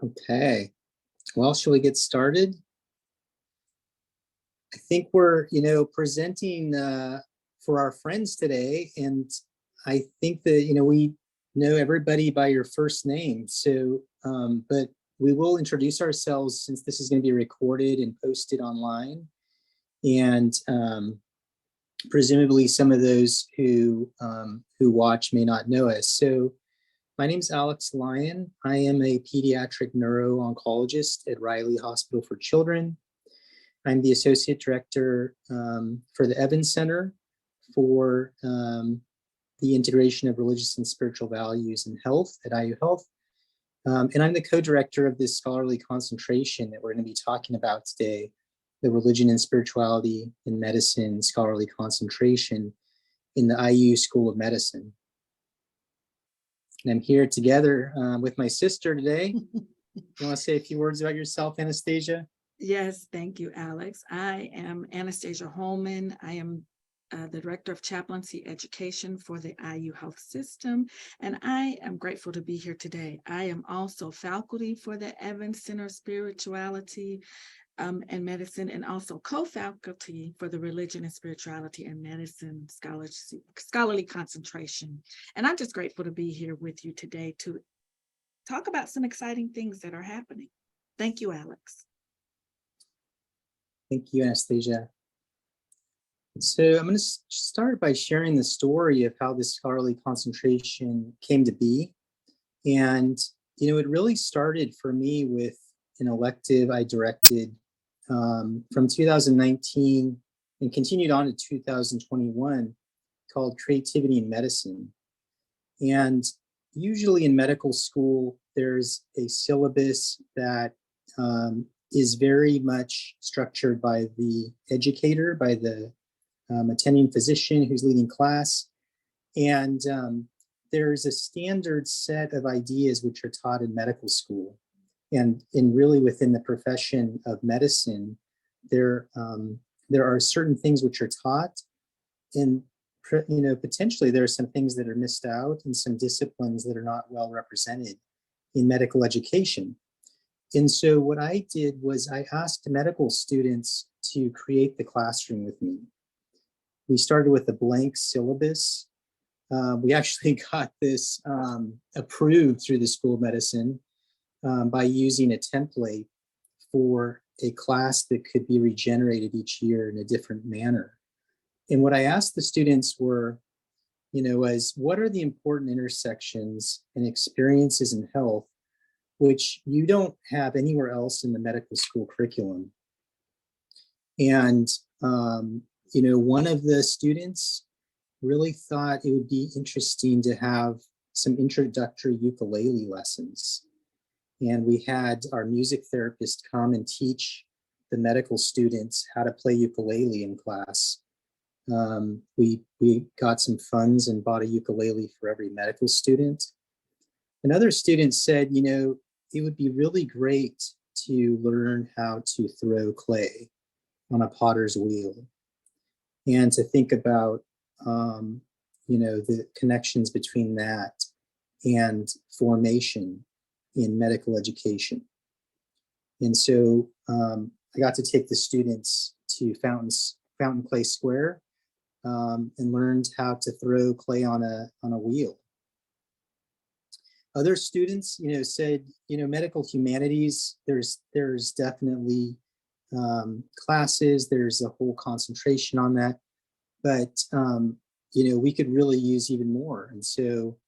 Okay, well, shall we get started? I think we're, presenting for our friends today, and I think that, we know everybody by your first name. So, but we will introduce ourselves since this is going to be recorded and posted online. And presumably some of those who watch may not know us. So my name is Alex Lyon. I am a pediatric neuro-oncologist at Riley Hospital for Children. I'm the associate director for the Evans Center for the integration of religious and spiritual values in health at IU Health. And I'm the co-director of this scholarly concentration that we're going to be talking about today, the Religion and Spirituality in Medicine Scholarly Concentration in the IU School of Medicine. And I'm here together with my sister today. You want to say a few words about yourself, Anastasia? Yes, thank you, Alex. I am Anastasia Holman. I am the Director of Chaplaincy Education for the IU Health System, and I am grateful to be here today. I am also faculty for the Evans Center of Spirituality and Medicine, and also co-faculty for the Religion and Spirituality and Medicine Scholarly Concentration. And I'm just grateful to be here with you today to talk about some exciting things that are happening. Thank you, Alex. Thank you, Anastasia. So I'm going to start by sharing the story of how this scholarly concentration came to be. And, it really started for me with an elective I directed from 2019 and continued on to 2021 called Creativity in Medicine. And usually in medical school, there's a syllabus that is very much structured by the educator, by the attending physician who's leading class. And there's a standard set of ideas which are taught in medical school. And really within the profession of medicine, there are certain things which are taught. And potentially there are some things that are missed out and some disciplines that are not well represented in medical education. And so what I did was I asked medical students to create the classroom with me. We started with a blank syllabus. We actually got this approved through the School of Medicine by using a template for a class that could be regenerated each year in a different manner. And what I asked the students were, was what are the important intersections and experiences in health which you don't have anywhere else in the medical school curriculum? And, one of the students really thought it would be interesting to have some introductory ukulele lessons. And we had our music therapist come and teach the medical students how to play ukulele in class. We got some funds and bought a ukulele for every medical student. Another student said, it would be really great to learn how to throw clay on a potter's wheel and to think about, the connections between that and formation in medical education. And so I got to take the students to Fountain Clay Square and learned how to throw clay on a wheel. Other students, said, medical humanities, there's definitely classes, there's a whole concentration on that, but, we could really use even more. And so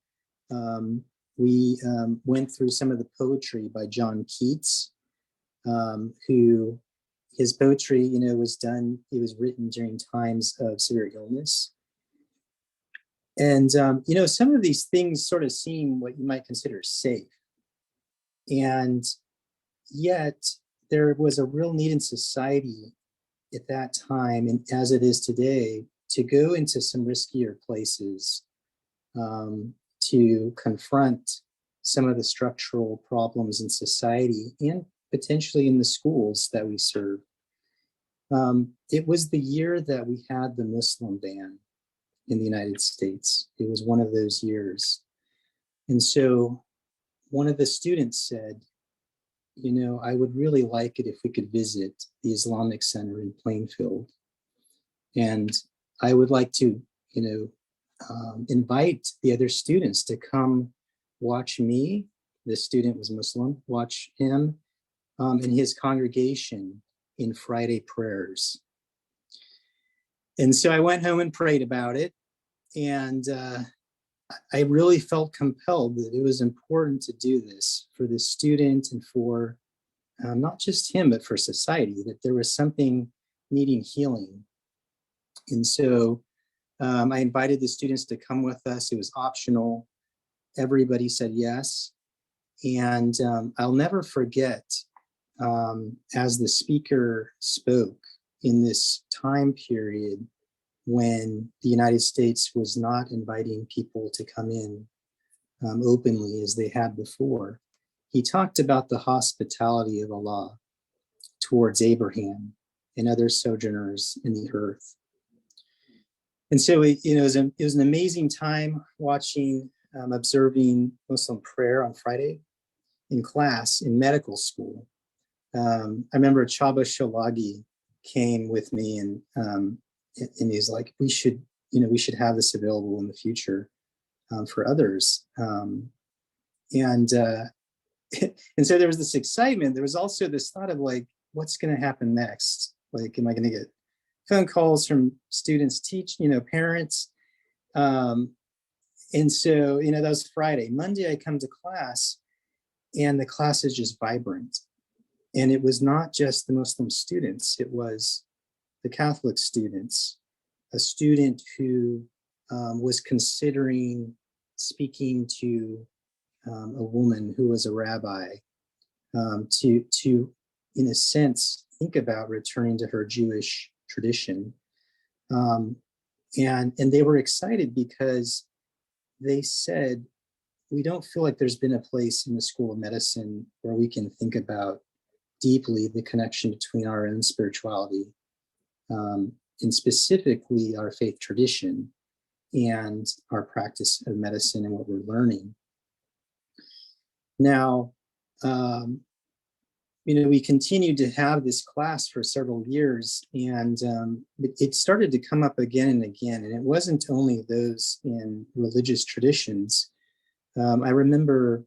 we went through some of the poetry by John Keats, who his poetry, it was written during times of severe illness. And, some of these things sort of seem what you might consider safe. And yet there was a real need in society at that time, and as it is today, to go into some riskier places to confront some of the structural problems in society and potentially in the schools that we serve. It was the year that we had the Muslim ban in the United States. It was one of those years. And so one of the students said, I would really like it if we could visit the Islamic Center in Plainfield. And I would like to, invite the other students to come watch me. This student was Muslim, watch him and his congregation in Friday prayers. And so I went home and prayed about it. And I really felt compelled that it was important to do this for the student and for not just him, but for society, that there was something needing healing. And so I invited the students to come with us. It was optional. Everybody said yes. And I'll never forget, as the speaker spoke in this time period when the United States was not inviting people to come in openly as they had before, he talked about the hospitality of Allah towards Abraham and other sojourners in the earth. And so it was an amazing time watching, observing Muslim prayer on Friday in class in medical school. I remember Chaba Shalagi came with me and he's like, we should have this available in the future for others. And so there was this excitement. There was also this thought of like, what's going to happen next? Like, am I going to get phone calls from students, parents? And so, that was Friday. Monday, I come to class and the class is just vibrant. And it was not just the Muslim students, it was the Catholic students, a student who was considering speaking to a woman who was a rabbi to, in a sense, think about returning to her Jewish tradition. And they were excited because they said, we don't feel like there's been a place in the School of Medicine where we can think about deeply the connection between our own spirituality and specifically our faith tradition and our practice of medicine and what we're learning. Now, we continued to have this class for several years, and it started to come up again and again. And it wasn't only those in religious traditions. I remember,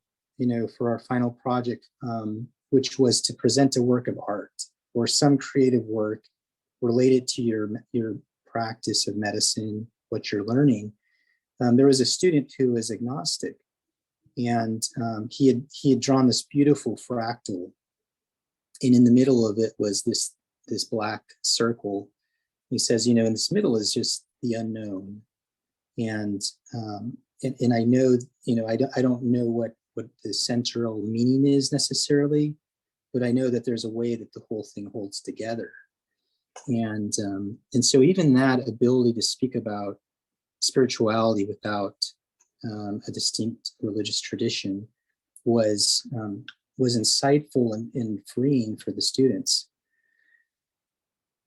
for our final project, which was to present a work of art or some creative work related to your practice of medicine, what you're learning. There was a student who was agnostic, and he had drawn this beautiful fractal, and in the middle of it was this black circle. He says, in this middle is just the unknown, and I know, I don't know what the central meaning is necessarily, but I know that there's a way that the whole thing holds together. And so even that ability to speak about spirituality without a distinct religious tradition was insightful and freeing for the students.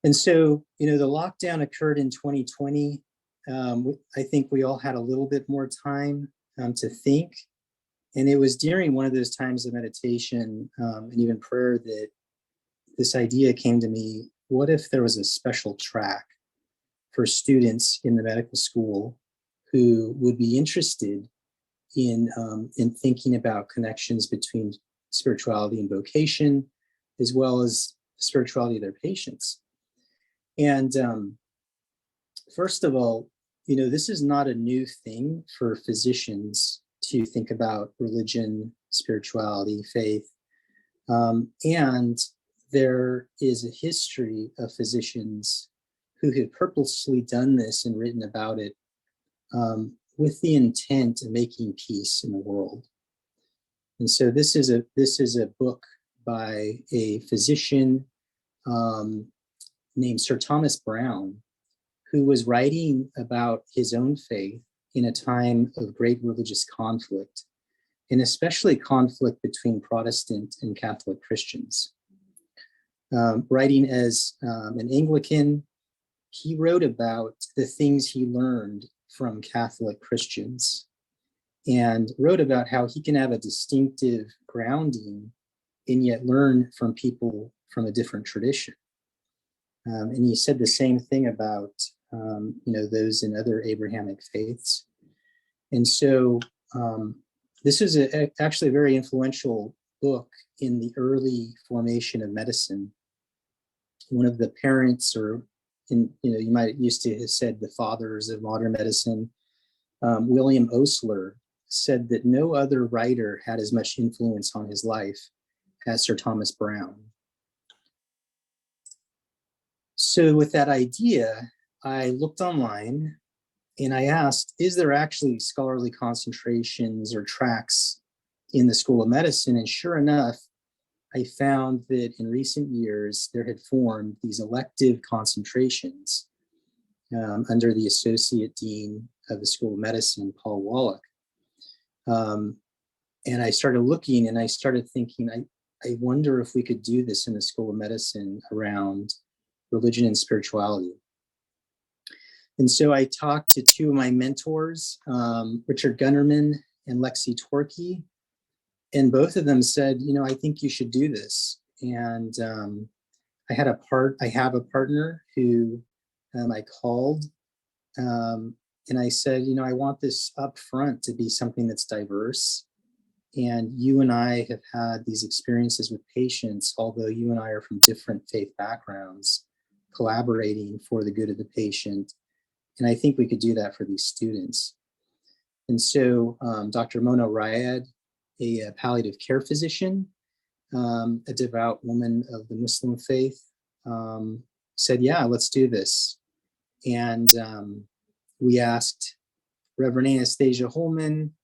And so, the lockdown occurred in 2020. I think we all had a little bit more time to think. And it was during one of those times of meditation and even prayer that this idea came to me. What if there was a special track for students in the medical school who would be interested in thinking about connections between spirituality and vocation, as well as the spirituality of their patients? And first of all, this is not a new thing for physicians to think about religion, spirituality, faith. And there is a history of physicians who have purposely done this and written about it with the intent of making peace in the world. And so this is a book by a physician named Sir Thomas Browne, who was writing about his own faith in a time of great religious conflict, and especially conflict between Protestant and Catholic Christians. Writing as an Anglican, he wrote about the things he learned from Catholic Christians and wrote about how he can have a distinctive grounding and yet learn from people from a different tradition. And he said the same thing about those in other Abrahamic faiths. And so this is actually a very influential book in the early formation of medicine. One of the parents, or you might used to have said the fathers of modern medicine, William Osler, said that no other writer had as much influence on his life as Sir Thomas Browne. So with that idea, I looked online and I asked, is there actually scholarly concentrations or tracks in the School of Medicine? And sure enough, I found that in recent years, there had formed these elective concentrations under the Associate Dean of the School of Medicine, Paul Wallach. And I started looking and I started thinking, I wonder if we could do this in the School of Medicine around religion and spirituality. And so I talked to two of my mentors, Richard Gunnerman and Lexi Torkey, and both of them said, I think you should do this. And I have a partner who I called, and I said, I want this up front to be something that's diverse. And you and I have had these experiences with patients, although you and I are from different faith backgrounds, collaborating for the good of the patient. And I think we could do that for these students. And so Dr. Mona Rayed, a palliative care physician, a devout woman of the Muslim faith, said, yeah, let's do this. And we asked Reverend Anastasia Holman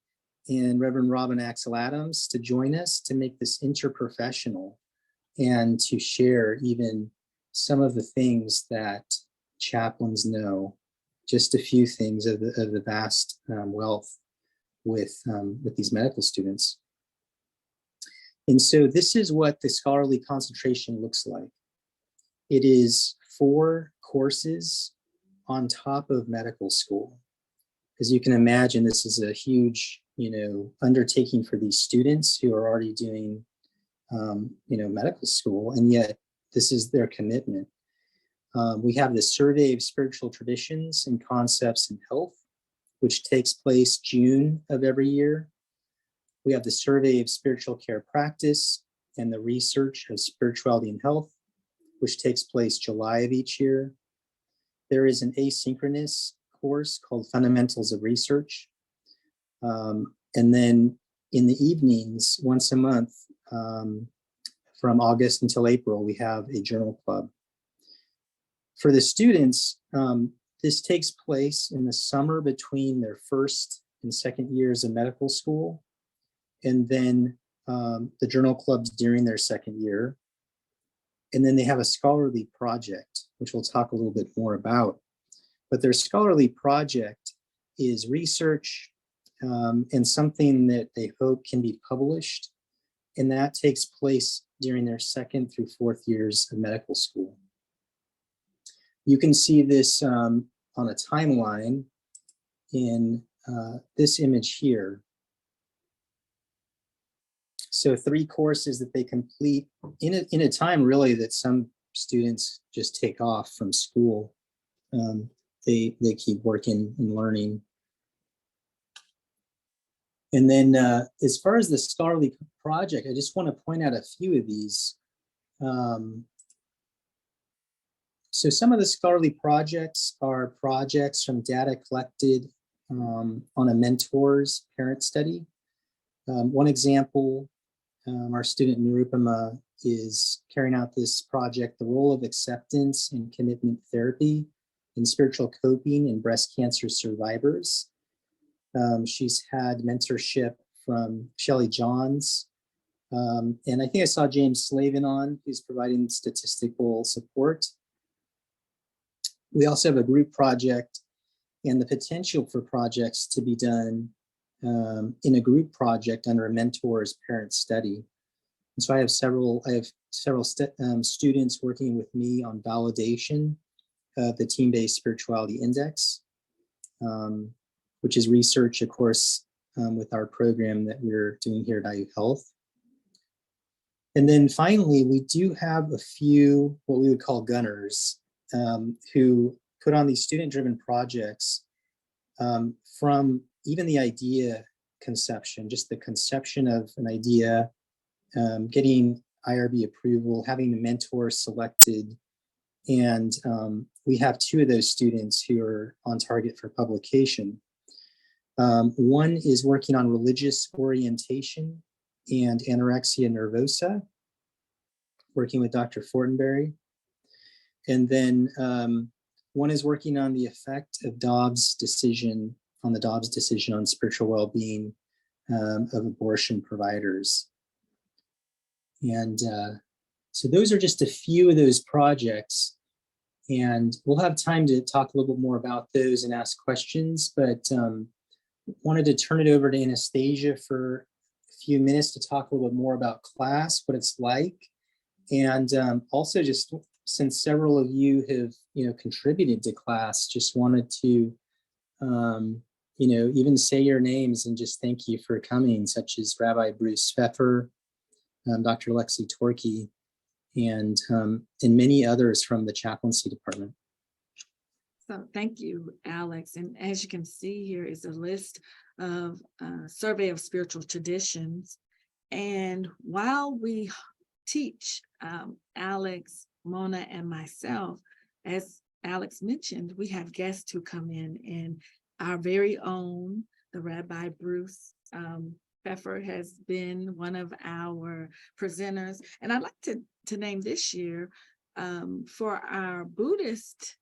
and Reverend Robin Axel Adams to join us to make this interprofessional and to share even some of the things that chaplains know, just a few things of the vast wealth with these medical students. And so this is what the scholarly concentration looks like. It is 4 courses on top of medical school. As you can imagine, this is a huge, undertaking for these students who are already doing, medical school, and yet this is their commitment. We have the Survey of Spiritual Traditions and Concepts in Health, which takes place June of every year. We have the Survey of Spiritual Care Practice and the Research of Spirituality and Health, which takes place July of each year. There is an asynchronous course called Fundamentals of Research. And then in the evenings, once a month, from August until April, we have a journal club. For the students, this takes place in the summer between their first and second years of medical school, and then the journal clubs during their second year. And then they have a scholarly project, which we'll talk a little bit more about. But their scholarly project is research and something that they hope can be published. And that takes place during their second through fourth years of medical school. You can see this on a timeline in this image here. So 3 courses that they complete in a time really that some students just take off from school. They keep working and learning. And then as far as the scholarly project, I just want to point out a few of these. So some of the scholarly projects are projects from data collected on a mentor's parent study. One example, our student Nirupama is carrying out this project, The Role of Acceptance and Commitment Therapy in Spiritual Coping in Breast Cancer Survivors. She's had mentorship from Shelley Johns. And I think I saw James Slavin on, who's providing statistical support. We also have a group project and the potential for projects to be done in a group project under a mentor's parent study. And so I have several students working with me on validation of the Team-Based Spirituality Index, which is research, of course, with our program that we're doing here at IU Health. And then finally, we do have a few what we would call gunners who put on these student-driven projects from even the idea conception, just the conception of an idea, getting IRB approval, having the mentor selected. And we have 2 of those students who are on target for publication. One is working on religious orientation and anorexia nervosa, working with Dr. Fortenberry. And then one is working on the effect of Dobbs' decision on spiritual well-being of abortion providers. And so those are just a few of those projects. And we'll have time to talk a little bit more about those and ask questions, but wanted to turn it over to Anastasia for a few minutes to talk a little bit more about class, what it's like. And also just since several of you have, contributed to class, just wanted to, even say your names and just thank you for coming, such as Rabbi Bruce Pfeffer, Dr. Lexi Torkey, and many others from the chaplaincy department. So thank you, Alex. And as you can see here is a list of survey of spiritual traditions. And while we teach, Alex, Mona, and myself, as Alex mentioned, we have guests who come in, and our very own, the Rabbi Bruce Pfeffer has been one of our presenters. And I'd like to name this year for our Buddhist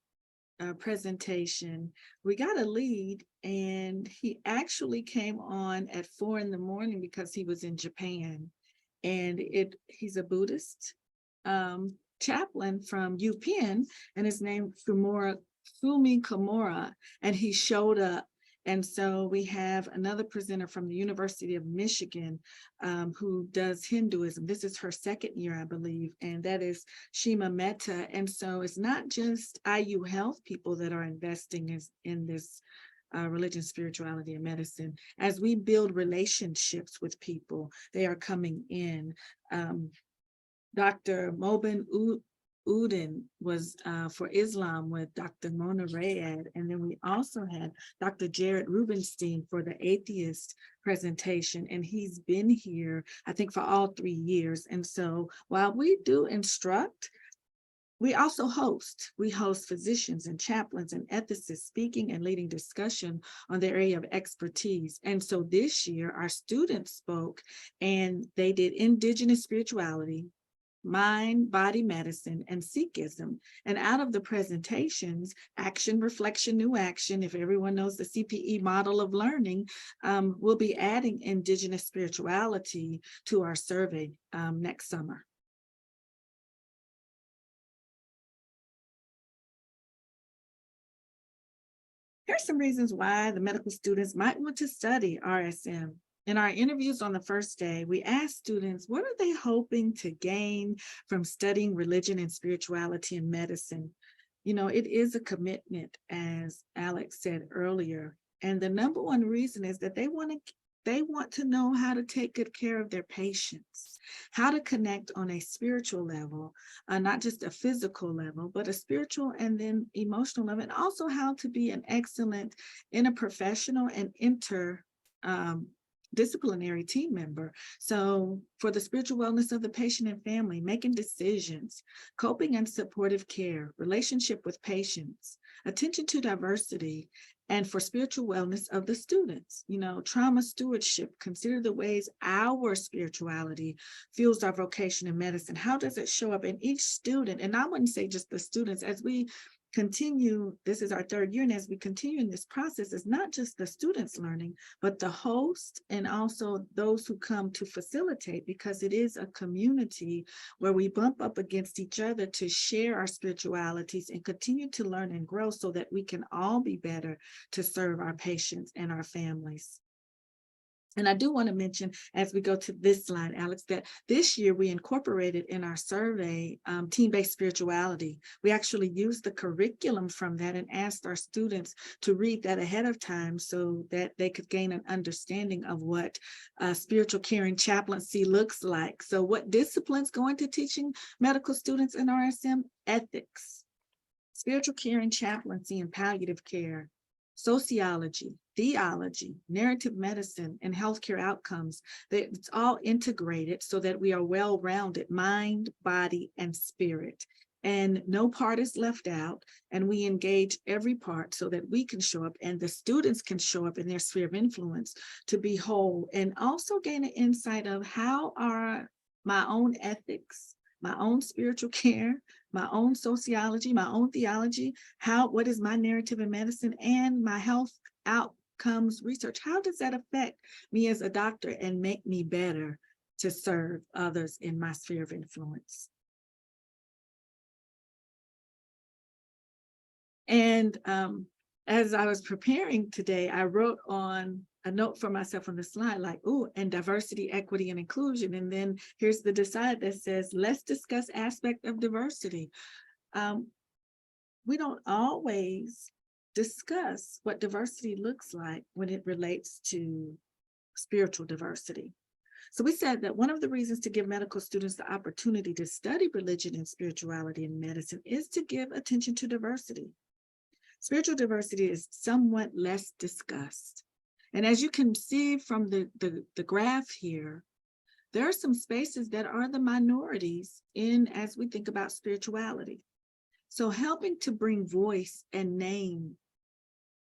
presentation, we got a lead, and he actually came on at 4 in the morning because he was in Japan. And he's a Buddhist chaplain from UPenn, and his name Fumi Kimura, and he showed up. And so we have another presenter from the University of Michigan who does Hinduism. This is her 2nd year, I believe, and that is Shima Mehta. And so it's not just IU Health people that are investing in this religion, spirituality, and medicine. As we build relationships with people, they are coming in. Dr. Mobin Udin was for Islam with Dr. Mona Rayed. And then we also had Dr. Jared Rubenstein for the atheist presentation. And he's been here, I think, for all 3 years. And so while we do instruct, we also host. We host physicians and chaplains and ethicists speaking and leading discussion on their area of expertise. And so this year, our students spoke, and they did indigenous spirituality, mind, body medicine, and Sikhism. And out of the presentations, action, reflection, new action, if everyone knows the CPE model of learning, we'll be adding indigenous spirituality to our survey next summer. Here's some reasons why the medical students might want to study RSM. In our interviews on the first day, we asked students, what are they hoping to gain from studying religion and spirituality in medicine? It is a commitment, as Alex said earlier. And the number one reason is that they want to know how to take good care of their patients, how to connect on a spiritual level, not just a physical level, but a spiritual and then emotional level, and also how to be an excellent interprofessional and interdisciplinary team member. So for the spiritual wellness of the patient and family, making decisions, coping and supportive care, relationship with patients, attention to diversity, and for spiritual wellness of the students, trauma stewardship, consider the ways our spirituality fuels our vocation in medicine. How does it show up in each student? And I wouldn't say just the students. As we continue, this is our 3rd year, and as we continue in this process, it's not just the students learning, but the host and also those who come to facilitate, because it is a community where we bump up against each other to share our spiritualities and continue to learn and grow so that we can all be better to serve our patients and our families. And I do want to mention, as we go to this slide, Alex, that this year we incorporated in our survey team-based spirituality. We actually used the curriculum from that and asked our students to read that ahead of time so that they could gain an understanding of what spiritual care and chaplaincy looks like. So what disciplines go into teaching medical students in RSM? Ethics, spiritual care and chaplaincy and palliative care, sociology, theology, narrative medicine, and healthcare outcomes. It's all integrated so that we are well-rounded, mind, body, and spirit. And no part is left out, and we engage every part so that we can show up and the students can show up in their sphere of influence to be whole, and also gain an insight of how are my own ethics, my own spiritual care, my own sociology, my own theology, what is my narrative in medicine, and my health outcomes research. How does that affect me as a doctor and make me better to serve others in my sphere of influence? And as I was preparing today, I wrote on a note for myself on the slide, like, oh, and diversity, equity, and inclusion. And then here's the decide that says, let's discuss aspect of diversity. We don't always discuss what diversity looks like when it relates to spiritual diversity. So we said that one of the reasons to give medical students the opportunity to study religion and spirituality in medicine is to give attention to diversity. Spiritual diversity is somewhat less discussed. And as you can see from the graph here, there are some spaces that are the minorities in as we think about spirituality. So helping to bring voice and name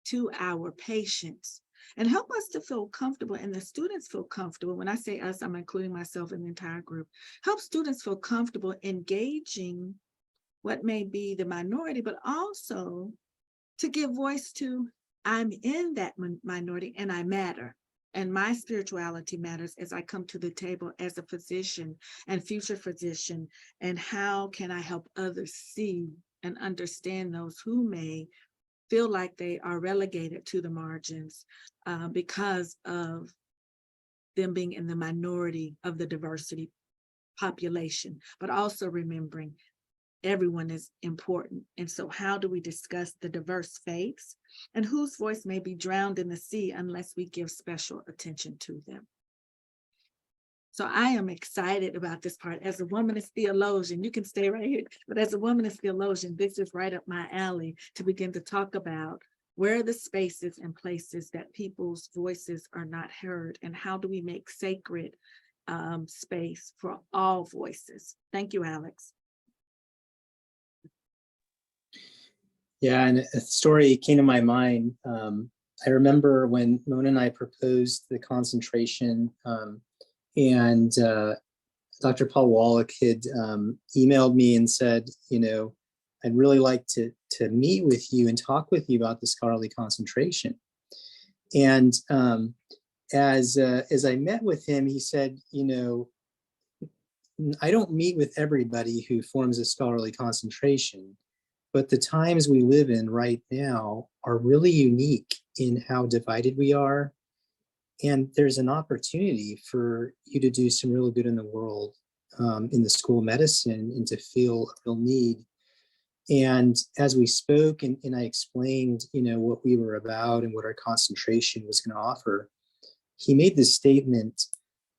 to our patients and help us to feel comfortable, and the students feel comfortable. When I say us, I'm including myself in the entire group. Help students feel comfortable engaging what may be the minority, but also to give voice to, I'm in that minority and I matter. And my spirituality matters as I come to the table as a physician and future physician. And how can I help others see and understand those who may feel like they are relegated to the margins because of them being in the minority of the diversity population, but also remembering everyone is important. And so how do we discuss the diverse faiths and whose voice may be drowned in the sea unless we give special attention to them? So I am excited about this part. As a womanist theologian, you can stay right here, but as a womanist theologian, this is right up my alley to begin to talk about where are the spaces and places that people's voices are not heard, and how do we make sacred space for all voices. Thank you, Alex. Yeah, and a story came to my mind. I remember when Mona and I proposed the concentration, and Dr. Paul Wallach had emailed me and said, you know, I'd really like to meet with you and talk with you about the scholarly concentration. And as I met with him, he said, you know, I don't meet with everybody who forms a scholarly concentration, but the times we live in right now are really unique in how divided we are. And there's an opportunity for you to do some real good in the world, in the School of Medicine, and to feel a real need. And as we spoke and I explained, you know, what we were about and what our concentration was going to offer, he made this statement,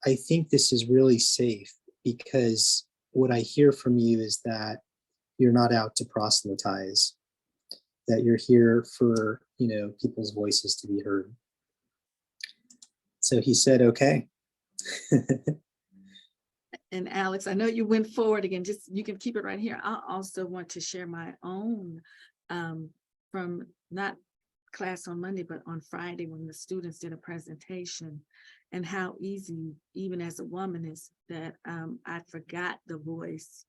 I think this is really safe, because what I hear from you is that you're not out to proselytize, that you're here for, you know, people's voices to be heard. So he said, okay. And Alex, I know you went forward again, just you can keep it right here. I also want to share my own from not class on Monday, but on Friday when the students did a presentation, and how easy, even as a woman, is that I forgot the voice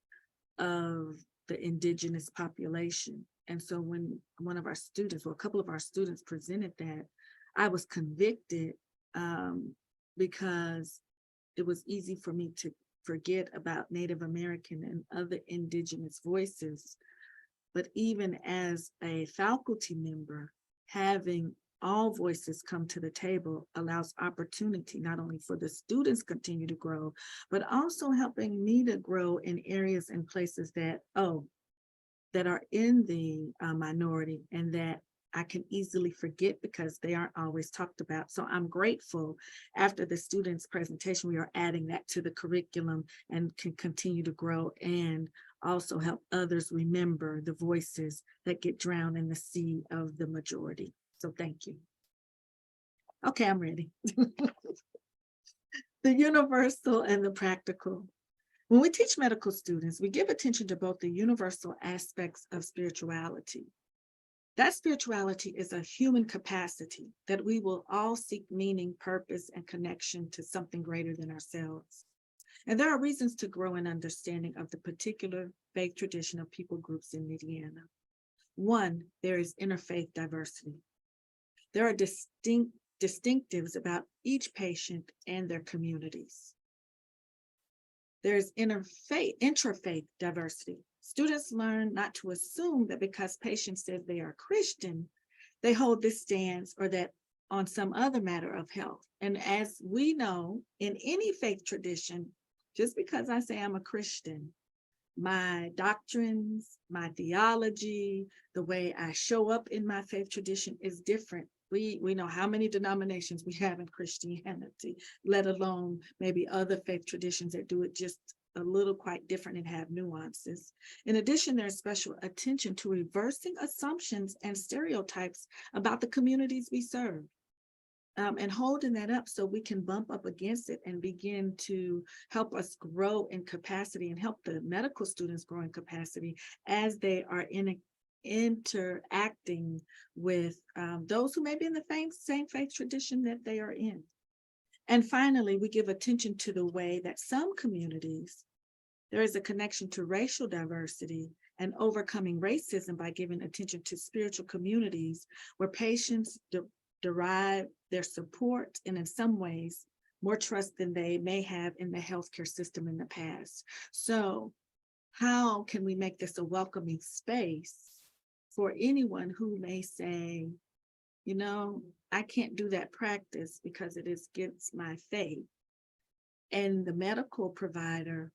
of the indigenous population. And so when one of our students, or a couple of our students, presented that, I was convicted because it was easy for me to forget about Native American and other indigenous voices. But even as a faculty member, having all voices come to the table allows opportunity not only for the students continue to grow, but also helping me to grow in areas and places that, that are in the minority and that I can easily forget because they aren't always talked about. So I'm grateful after the students' presentation, we are adding that to the curriculum and can continue to grow and also help others remember the voices that get drowned in the sea of the majority. So thank you. Okay, I'm ready. The universal and the practical. When we teach medical students, we give attention to both the universal aspects of spirituality. That spirituality is a human capacity that we will all seek meaning, purpose, and connection to something greater than ourselves. And there are reasons to grow in understanding of the particular faith tradition of people groups in Indiana. One, there is interfaith diversity. There are distinctives about each patient and their communities. There's intrafaith diversity. Students learn not to assume that because patients say they are Christian, they hold this stance or that on some other matter of health. And as we know, in any faith tradition, just because I say I'm a Christian, my doctrines, my theology, the way I show up in my faith tradition is different. We know how many denominations we have in Christianity, let alone maybe other faith traditions that do it just a little quite different and have nuances. In addition, there's special attention to reversing assumptions and stereotypes about the communities we serve. And holding that up so we can bump up against it and begin to help us grow in capacity and help the medical students grow in capacity as they are interacting with those who may be in the same faith tradition that they are in. And finally, we give attention to the way that some communities, there is a connection to racial diversity and overcoming racism by giving attention to spiritual communities where patients derive their support and in some ways more trust than they may have in the healthcare system in the past. So how can we make this a welcoming space for anyone who may say, you know, I can't do that practice because it is against my faith. And the medical provider,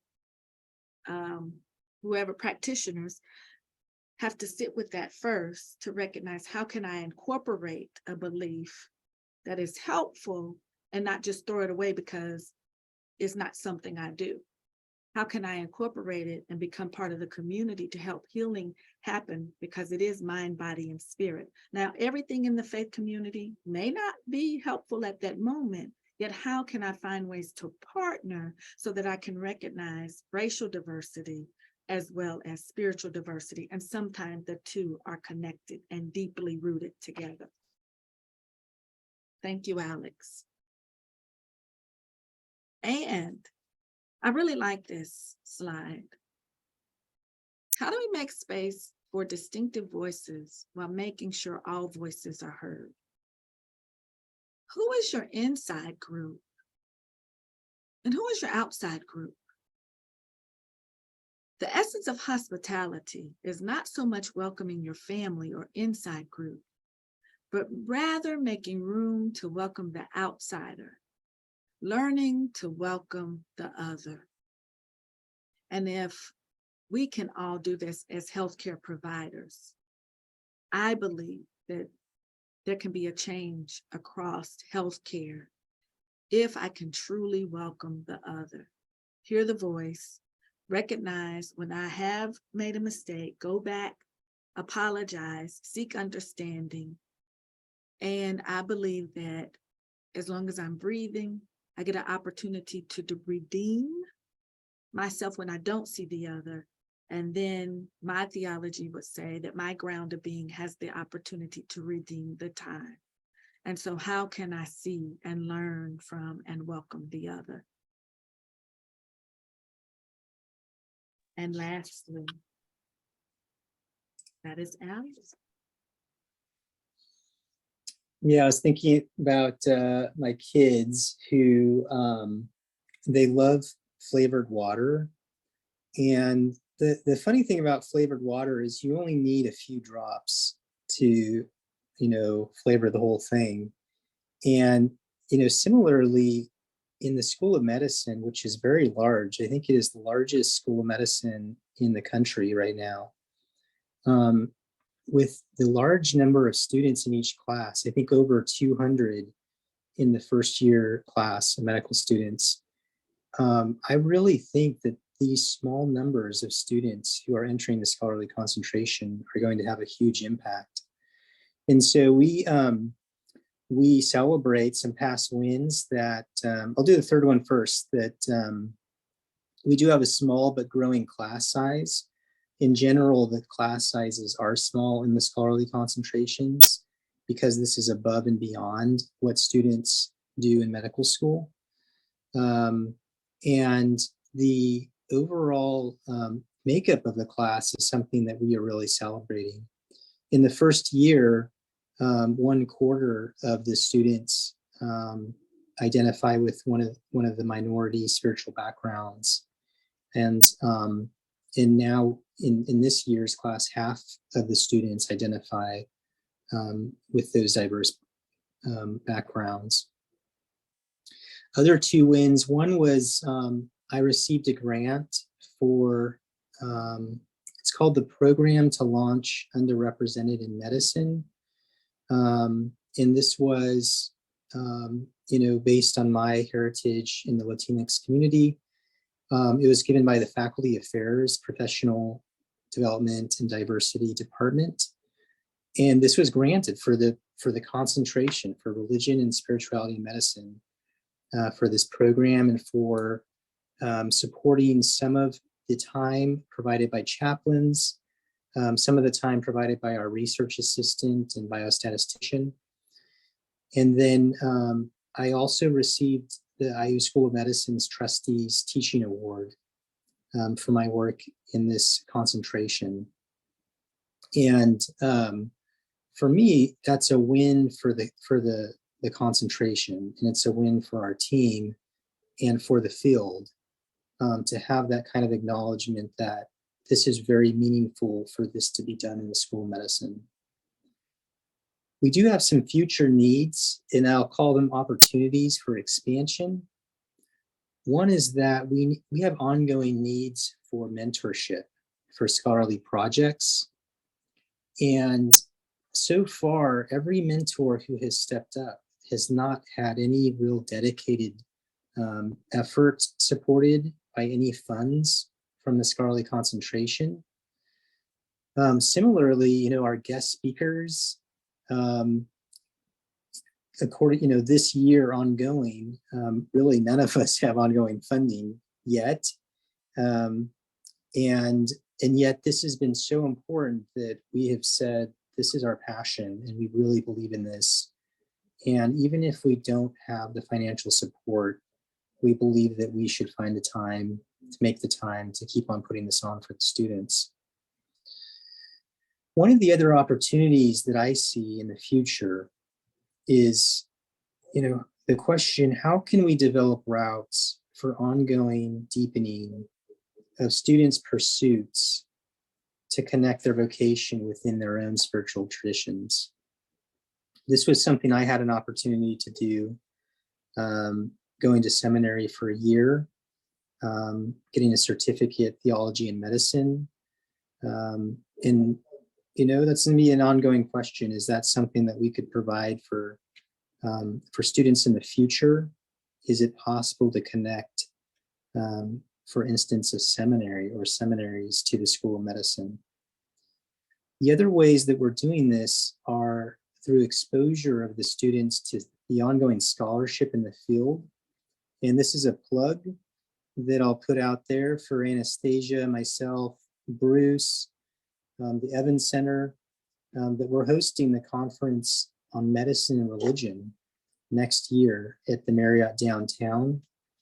whoever practitioners, have to sit with that first to recognize how can I incorporate a belief that is helpful and not just throw it away because it's not something I do. How can I incorporate it and become part of the community to help healing happen because it is mind, body, and spirit. Now, everything in the faith community may not be helpful at that moment, yet how can I find ways to partner so that I can recognize racial diversity as well as spiritual diversity? And sometimes the two are connected and deeply rooted together. Thank you, Alex. And I really like this slide. How do we make space for distinctive voices while making sure all voices are heard? Who is your inside group? And who is your outside group? The essence of hospitality is not so much welcoming your family or inside group, but rather making room to welcome the outsider, learning to welcome the other. And if we can all do this as healthcare providers, I believe that there can be a change across healthcare if I can truly welcome the other, hear the voice, recognize when I have made a mistake, go back, apologize, seek understanding. And I believe that as long as I'm breathing, I get an opportunity to redeem myself when I don't see the other. And then my theology would say that my ground of being has the opportunity to redeem the time. And so how can I see and learn from and welcome the other? And lastly, that is Alex. Yeah, I was thinking about my kids who they love flavored water. And the funny thing about flavored water is you only need a few drops to flavor the whole thing. And, similarly, in the School of Medicine, which is very large, I think it is the largest School of Medicine in the country right now, with the large number of students in each class, I think over 200 in the first year class of medical students. I really think that these small numbers of students who are entering the scholarly concentration are going to have a huge impact. And so we celebrate some past wins that, I'll do the third one first, that we do have a small but growing class size. In general, the class sizes are small in the scholarly concentrations because this is above and beyond what students do in medical school. And the overall makeup of the class is something that we are really celebrating. In the first year, 1/4 of the students identify with one of the minority spiritual backgrounds, and now in this year's class, half of the students identify with those diverse backgrounds. Other two wins. One was I received a grant for it's called the Program to Launch Underrepresented in Medicine. And this was, based on my heritage in the Latinx community. It was given by the Faculty Affairs, Professional Development and Diversity Department. And this was granted for the concentration for religion and spirituality in medicine for this program, and for supporting some of the time provided by chaplains, some of the time provided by our research assistant and biostatistician. And then I also received the IU School of Medicine's Trustees Teaching Award for my work in this concentration. And for me, that's a win for the concentration, and it's a win for our team and for the field to have that kind of acknowledgement that this is very meaningful for this to be done in the School of Medicine. We do have some future needs, and I'll call them opportunities for expansion. One is that we have ongoing needs for mentorship for scholarly projects. And so far, every mentor who has stepped up has not had any real dedicated effort supported by any funds from the scholarly concentration. Similarly, our guest speakers, according, this year ongoing, really none of us have ongoing funding yet. And yet this has been so important that we have said, this is our passion and we really believe in this. And even if we don't have the financial support, we believe that we should find the time to make the time to keep on putting this on for the students. One of the other opportunities that I see in the future is, the question, how can we develop routes for ongoing deepening of students' pursuits to connect their vocation within their own spiritual traditions? This was something I had an opportunity to do, going to seminary for a year, getting a certificate theology and medicine. And, that's going to be an ongoing question. Is that something that we could provide for students in the future? Is it possible to connect, for instance, a seminary or seminaries to the School of Medicine? The other ways that we're doing this are through exposure of the students to the ongoing scholarship in the field. And this is a plug that I'll put out there for Anastasia, myself, Bruce, the Evans Center, that we're hosting the conference on medicine and religion next year at the Marriott downtown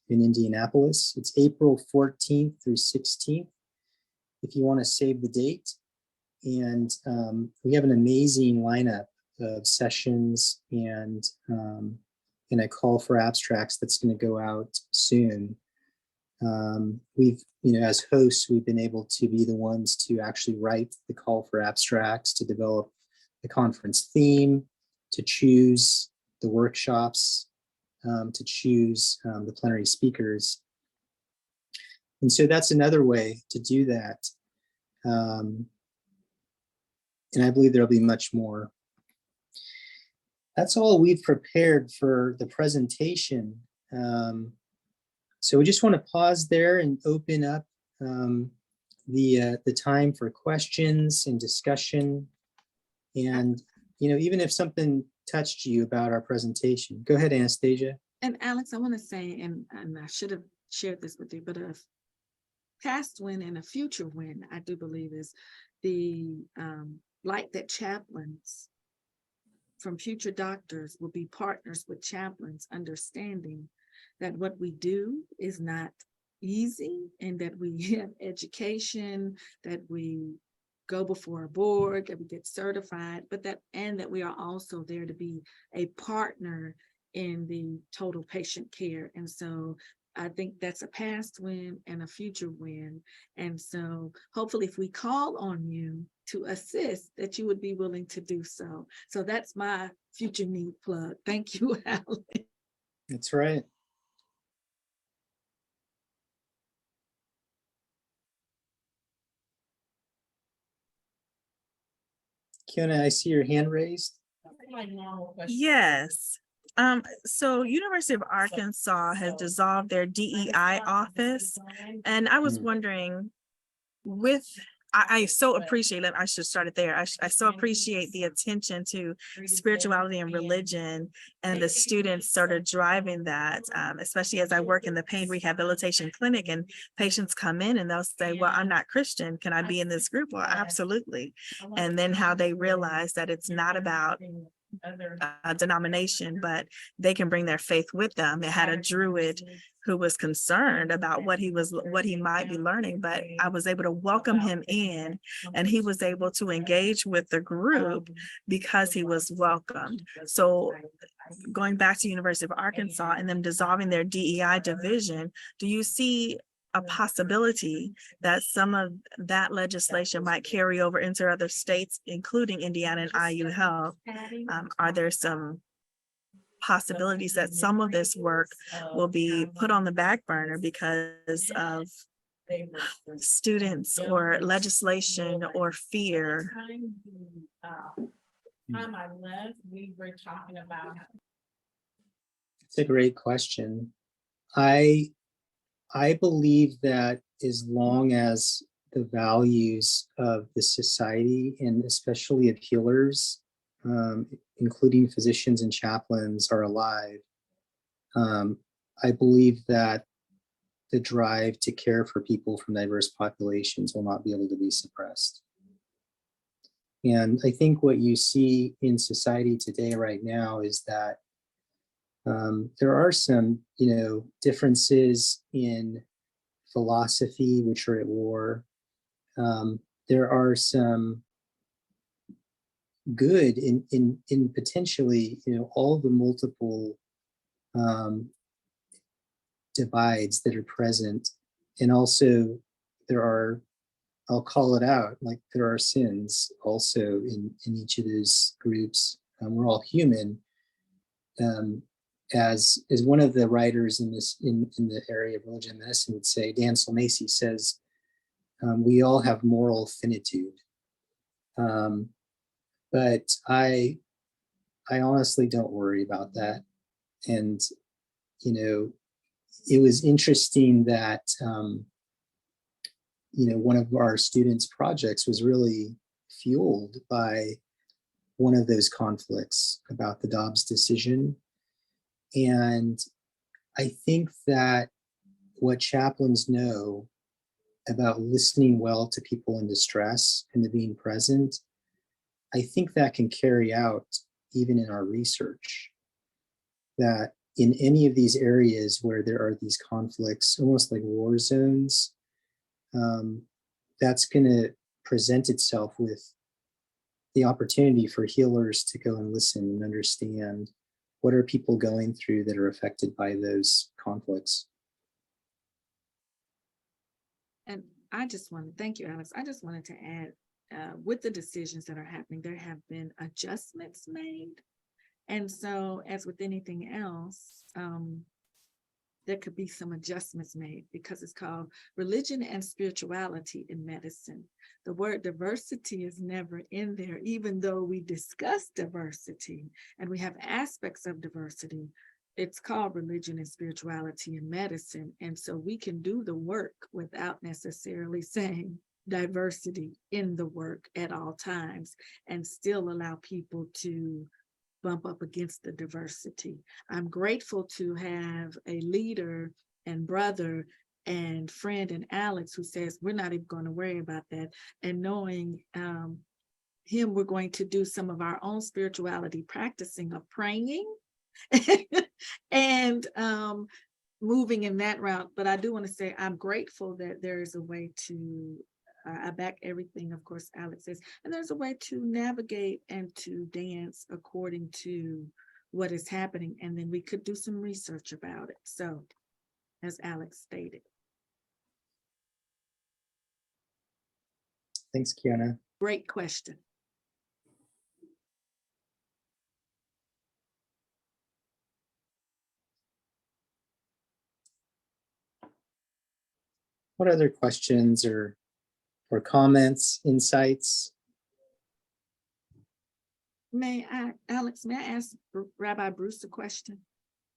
in Indianapolis. It's April 14th through 16th, if you want to save the date. And we have an amazing lineup of sessions and a call for abstracts that's going to go out soon. We've, as hosts, we've been able to be the ones to actually write the call for abstracts, to develop the conference theme, to choose the workshops, to choose the plenary speakers. And so that's another way to do that. And I believe there'll be much more. That's all we've prepared for the presentation. So we just want to pause there and open up the time for questions and discussion. And, even if something touched you about our presentation, go ahead, Anastasia. And Alex, I want to say, and I should have shared this with you, but a past win and a future win, I do believe, is the light that chaplains from future doctors will be partners with chaplains, understanding that what we do is not easy, and that we have education, that we go before a board, that we get certified, but that we are also there to be a partner in the total patient care. And so I think that's a past win and a future win. And so hopefully if we call on you to assist, that you would be willing to do so. So that's my future need plug. Thank you, Alex. That's right. Kiona, I see your hand raised. Yes. So University of Arkansas has dissolved their DEI office. And I was wondering, I so appreciate it. I should start it there. I so appreciate the attention to spirituality and religion, and the students sort of driving that, especially as I work in the pain rehabilitation clinic, and patients come in and they'll say, well, I'm not Christian. Can I be in this group? Well, absolutely. And then how they realize that it's not about denomination, but they can bring their faith with them. It had a Druid who was concerned about what he might be learning, but I was able to welcome him in, and he was able to engage with the group because he was welcomed. So going back to University of Arkansas and them dissolving their DEI division, do you see a possibility that some of that legislation might carry over into other states, including Indiana and IU Health? Are there some possibilities that some of this work will be put on the back burner because of students or legislation or fear? It's a great question. I believe that as long as the values of the society, and especially of healers, including physicians and chaplains, are alive, I believe that the drive to care for people from diverse populations will not be able to be suppressed. And I think what you see in society today right now is that there are some, differences in philosophy which are at war. There are some good in potentially, all the multiple divides that are present, and also there are, I'll call it out, like there are sins also in each of those groups. We're all human. As one of the writers in the area of religion and medicine would say, Dan Solnesi says, we all have moral finitude. But I honestly don't worry about that. And, it was interesting that, one of our students' projects was really fueled by one of those conflicts about the Dobbs decision. And I think that what chaplains know about listening well to people in distress and to being present, I think that can carry out even in our research. That in any of these areas where there are these conflicts, almost like war zones, that's going to present itself with the opportunity for healers to go and listen and understand what are people going through that are affected by those conflicts. And I just want to thank you, Alex. I just wanted to add, with the decisions that are happening, there have been adjustments made And so, as with anything else, there could be some adjustments made, because it's called religion and spirituality in medicine. The word diversity is never in there, even though we discuss diversity and we have aspects of diversity. It's called religion and spirituality in medicine. And so we can do the work without necessarily saying diversity in the work at all times, and still allow people to bump up against the diversity. I'm grateful to have a leader and brother and friend in Alex who says, we're not even going to worry about that. And knowing him, we're going to do some of our own spirituality practicing of praying and moving in that route. But I do want to say I'm grateful that there is a way to I back everything, of course, Alex says, and there's a way to navigate and to dance according to what is happening. And then we could do some research about it. So, as Alex stated. Thanks, Kiana. Great question. What other questions or comments, insights? Alex, may I ask Rabbi Bruce a question?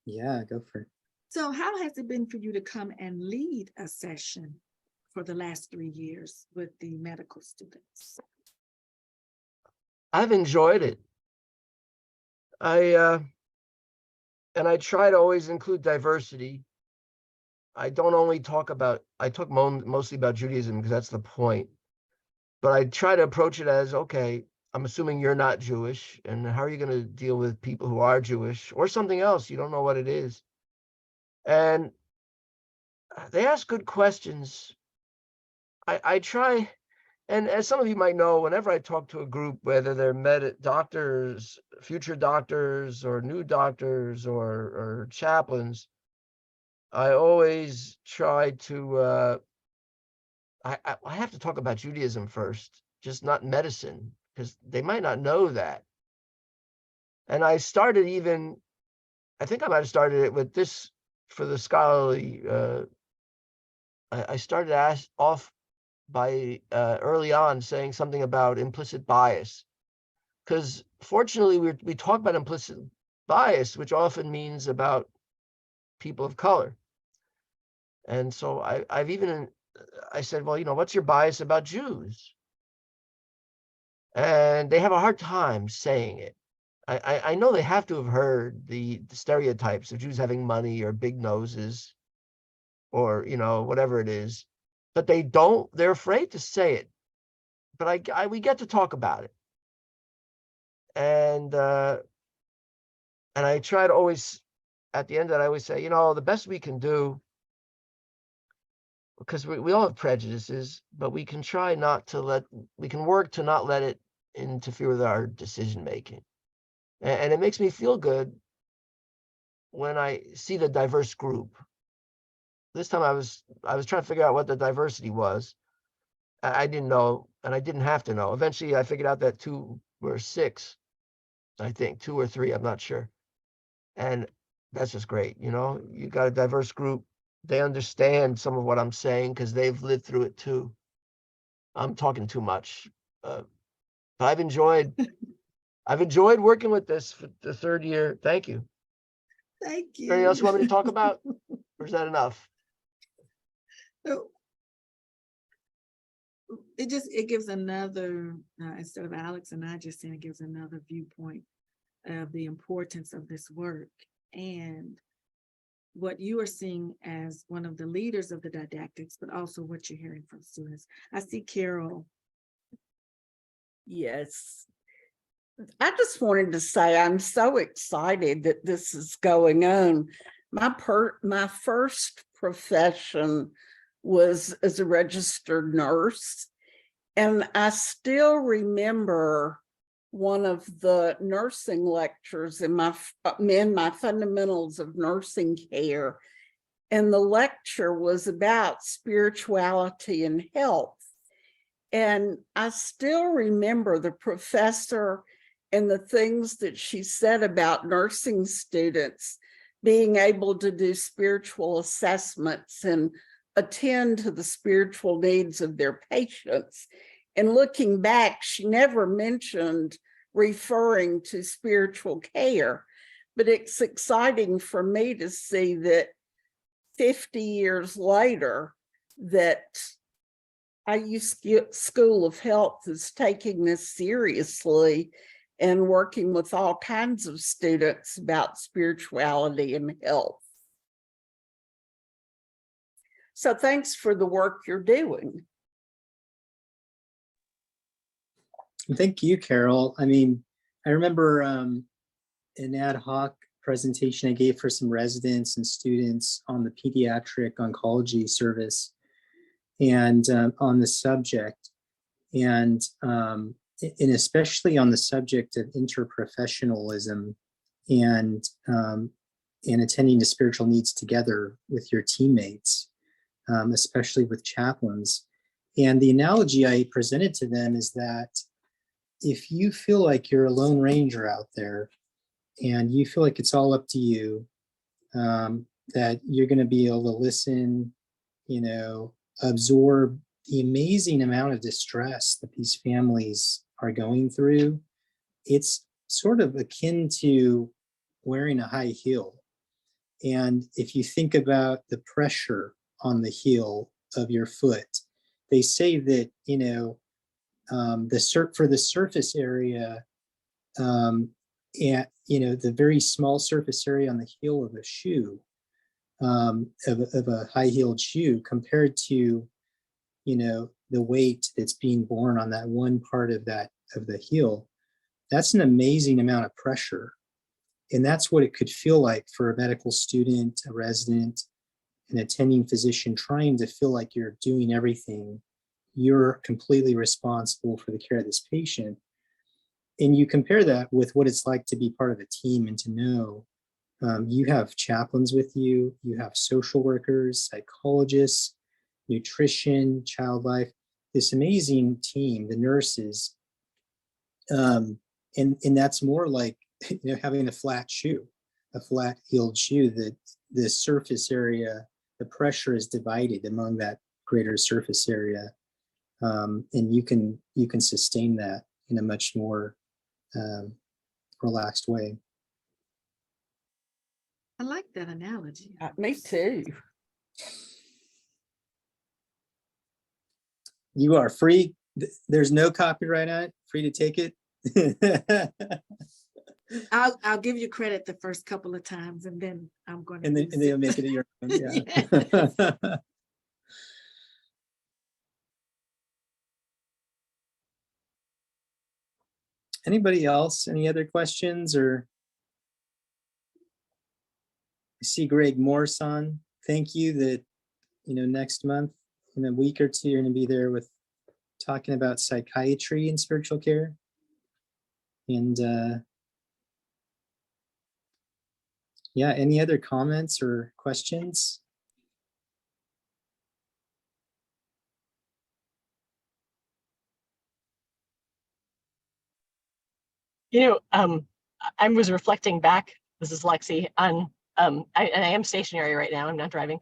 Yeah, go for it. So how has it been for you to come and lead a session for the last 3 years with the medical students? I've enjoyed it. I try to always include diversity. I don't only talk about, I talk mostly about Judaism because that's the point. But I try to approach it as, okay, I'm assuming you're not Jewish, and how are you going to deal with people who are Jewish or something else? You don't know what it is. And they ask good questions. I try, and as some of you might know, whenever I talk to a group, whether they're doctors, future doctors, or new doctors, or chaplains, I always try to, I have to talk about Judaism first, just not medicine, because they might not know that. And I started I think I might have started it with this for the scholarly, I started off by early on saying something about implicit bias, because fortunately we talk about implicit bias, which often means about people of color. And so I said, well, what's your bias about Jews? And they have a hard time saying it. I know they have to have heard the stereotypes of Jews having money or big noses or, whatever it is, but they're afraid to say it. But we get to talk about it. And I try to always, at the end of that, I always say, the best we can do, because we all have prejudices, but we can we can work to not let it interfere with our decision making. And it makes me feel good when I see the diverse group. This time I was trying to figure out what the diversity was. I didn't know, and I didn't have to know. Eventually I figured out that 2 were 6, I think 2 or 3, I'm not sure. And that's just great. You got a diverse group. They understand some of what I'm saying because they've lived through it too. I'm talking too much. I've enjoyed working with this for the 3rd year. Thank you. Thank you. Anything else you want me to talk about? Or is that enough? So, it gives another, instead of Alex and I just saying, it gives another viewpoint of the importance of this work and what you are seeing as one of the leaders of the didactics, but also what you're hearing from students. I see Carol. Yes. I just wanted to say I'm so excited that this is going on. My first profession was as a registered nurse, and I still remember one of the nursing lectures in my fundamentals of nursing care, and the lecture was about spirituality and health. And I still remember the professor and the things that she said about nursing students being able to do spiritual assessments and attend to the spiritual needs of their patients. And looking back, she never mentioned referring to spiritual care, but it's exciting for me to see that 50 years later that IU School of Health is taking this seriously and working with all kinds of students about spirituality and health. So thanks for the work you're doing. Thank you, Carol. I mean, I remember an ad hoc presentation I gave for some residents and students on the pediatric oncology service and on the subject, and especially on the subject of interprofessionalism and attending to spiritual needs together with your teammates, especially with chaplains. And the analogy I presented to them is that if you feel like you're a lone ranger out there and you feel like it's all up to you, that you're going to be able to listen, absorb the amazing amount of distress that these families are going through, it's sort of akin to wearing a high heel. And if you think about the pressure on the heel of your foot, they say that, for the surface area, and the very small surface area on the heel of a shoe, of a high-heeled shoe, compared to, the weight that's being borne on that one part of the heel, that's an amazing amount of pressure. And that's what it could feel like for a medical student, a resident, an attending physician, trying to feel like you're doing everything. You're completely responsible for the care of this patient. And you compare that with what it's like to be part of a team and to know you have chaplains with you, you have social workers, psychologists, nutrition, child life, this amazing team, the nurses. And that's more like having a flat shoe, a flat-heeled shoe, that the surface area, the pressure is divided among that greater surface area. And you can sustain that in a much more relaxed way. I like that analogy. Me too. You are free. There's no copyright on it. Free to take it. I'll give you credit the first couple of times, and then I'm going to. And then they'll make it your own. Yeah. Anybody else? Any other questions? Or I see Greg Morse on. Thank you. That next month, in a week or two, you're going to be there with talking about psychiatry and spiritual care. And yeah, any other comments or questions? I was reflecting back, this is Lexi, on, and I am stationary right now, I'm not driving.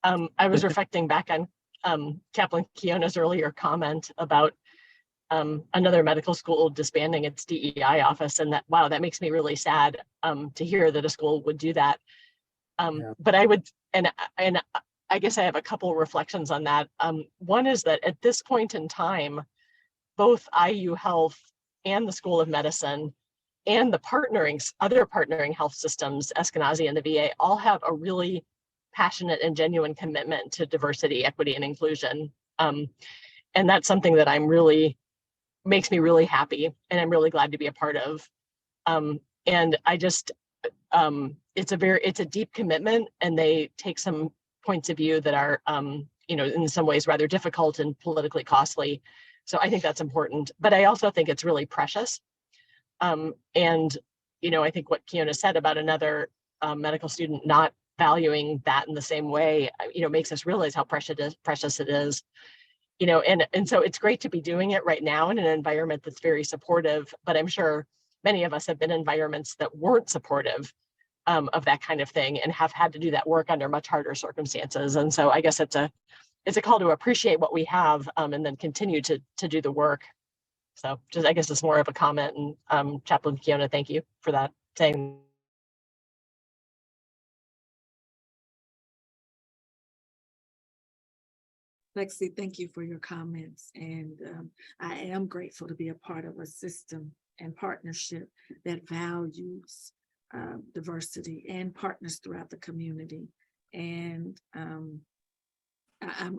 I was reflecting back on Chaplain Kiona's earlier comment about another medical school disbanding its DEI office, and that, wow, that makes me really sad to hear that a school would do that. Yeah. But I would, and I guess I have a couple of reflections on that. One is that at this point in time, both IU Health and the School of Medicine and the other partnering health systems, Eskenazi and the VA, all have a really passionate and genuine commitment to diversity, equity, and inclusion. And that's something that makes me really happy, and I'm really glad to be a part of. And I just, it's a deep commitment, and they take some points of view that are, in some ways rather difficult and politically costly. So I think that's important, but I also think it's really precious. And, I think what Kiona said about another medical student not valuing that in the same way, makes us realize how precious it is. And so it's great to be doing it right now in an environment that's very supportive, but I'm sure many of us have been in environments that weren't supportive of that kind of thing and have had to do that work under much harder circumstances. And so I guess it's a call to appreciate what we have and then continue to do the work. So just, I guess it's more of a comment. And Chaplain Kiona, thank you for that saying. Lexi, thank you for your comments. And I am grateful to be a part of a system and partnership that values diversity and partners throughout the community. And I'm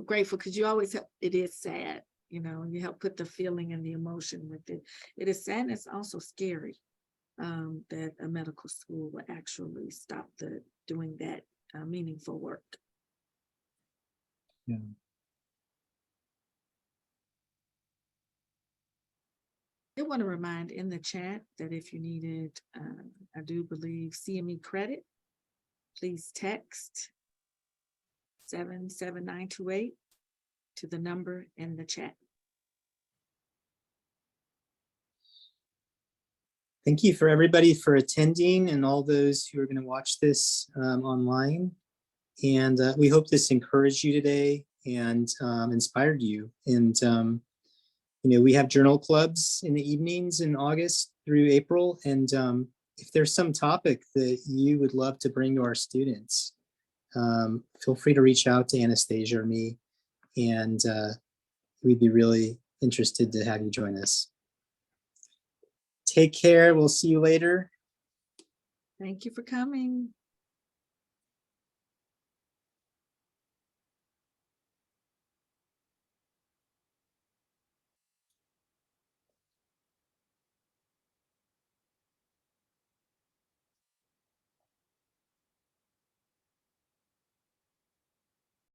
grateful because you always help, it is sad, you know, you help put the feeling and the emotion with it. It is sad and it's also scary that a medical school will actually stop doing that meaningful work. Yeah. I want to remind in the chat that if you needed, I do believe CME credit, please text 77928 to the number in the chat. Thank you for everybody for attending and all those who are going to watch this online. And we hope this encouraged you today and inspired you. And you know, we have journal clubs in the evenings in August through April. And if there's some topic that you would love to bring to our students, feel free to reach out to Anastasia or me. And we'd be really interested to have you join us. Take care. We'll see you later. Thank you for coming.